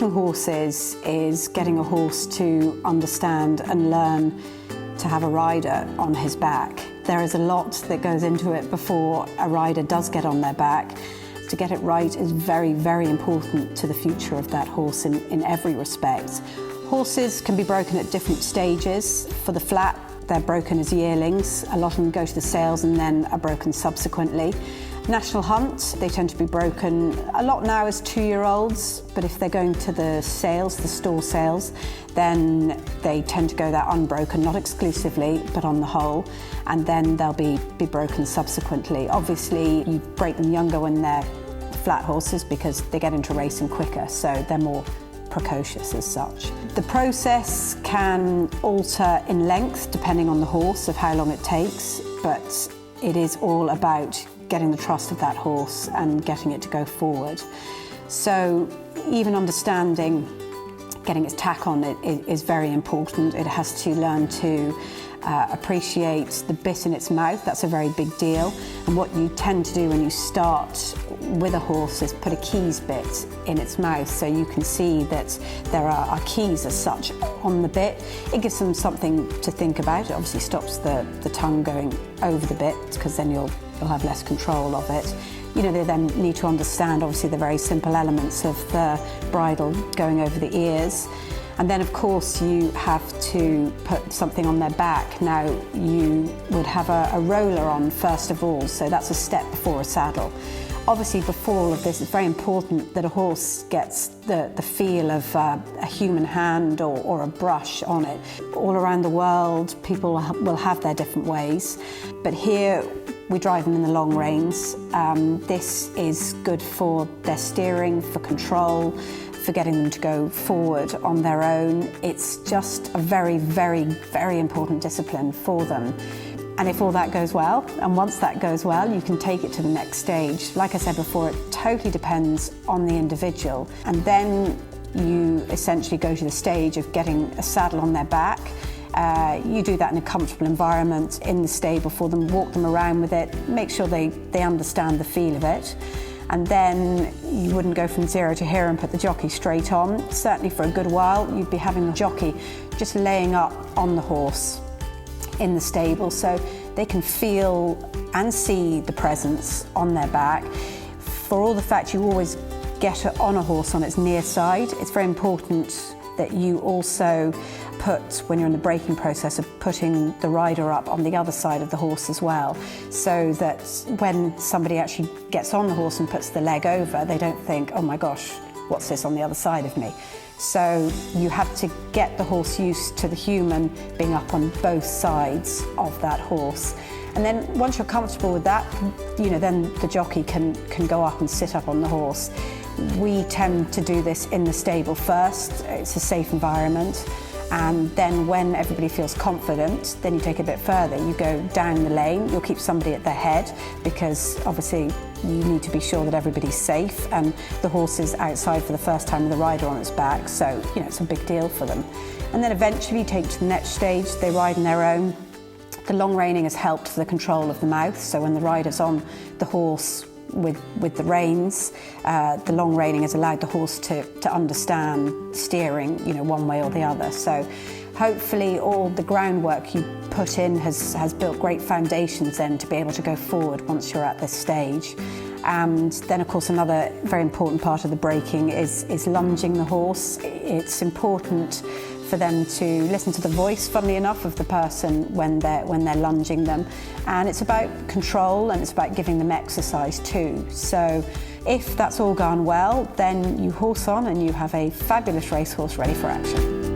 Teaching horses is getting a horse to understand and learn to have a rider on his back. There is a lot that goes into it before a rider does get on their back. To get it right is very, very important to the future of that horse in every respect. Horses can be broken at different stages. For the flat, they're broken as yearlings. A lot of them go to the sales and then are broken subsequently. National Hunt, they tend to be broken a lot now as 2-year-olds, but if they're going to the sales, the store sales, then they tend to go there unbroken, not exclusively, but on the whole, and then they'll be broken subsequently. Obviously, you break them younger when they're flat horses because they get into racing quicker, so they're more precocious as such. The process can alter in length depending on the horse of how long it takes, but it is all about getting the trust of that horse and getting it to go forward. So even understanding getting its tack on it is very important. It has to learn to appreciate the bit in its mouth. That's a very big deal. And what you tend to do when you start with a horse is put a keys bit in its mouth so you can see that there are keys as such on the bit. It gives them something to think about. It obviously stops the tongue going over the bit because then you'll have less control of it. You know, they then need to understand obviously the very simple elements of the bridle going over the ears. And then of course you have to put something on their back. Now you would have a roller on first of all, so that's a step before a saddle. Obviously before all of this it's very important that a horse gets the feel of a human hand or a brush on it. All around the world people will have their different ways, but here we drive them in the long reins. This is good for their steering, for control, for getting them to go forward on their own. It's just a very, very, very important discipline for them. And if all that goes well, and once that goes well, you can take it to the next stage. Like I said before, it totally depends on the individual. And then you essentially go to the stage of getting a saddle on their back. You do that in a comfortable environment in the stable for them, walk them around with it, make sure they understand the feel of it. And then you wouldn't go from 0 to hero and put the jockey straight on. Certainly for a good while, you'd be having the jockey just laying up on the horse in the stable so they can feel and see the presence on their back. For all the fact you always get it on a horse on its near side, it's very important that you also put, when you're in the breaking process, of putting the rider up on the other side of the horse as well, so that when somebody actually gets on the horse and puts the leg over, they don't think, oh my gosh, what's this on the other side of me? So you have to get the horse used to the human being up on both sides of that horse. And then once you're comfortable with that, you know, then the jockey can go up and sit up on the horse. We tend to do this in the stable first. It's a safe environment. And then when everybody feels confident, then you take it a bit further. You go down the lane, you'll keep somebody at their head because obviously you need to be sure that everybody's safe and the horse is outside for the first time with the rider on its back, so you know it's a big deal for them. And then eventually you take to the next stage, they ride on their own. The long reining has helped the control of the mouth, so when the rider's on the horse with the reins, the long reining has allowed the horse to understand steering, you know, one way or the other. So hopefully all the groundwork you put in has built great foundations then to be able to go forward once you're at this stage. And then of course another very important part of the breaking is lunging the horse. It's important for them to listen to the voice, funnily enough, of the person when they're lunging them. And it's about control and it's about giving them exercise too. So if that's all gone well, then you horse on and you have a fabulous racehorse ready for action.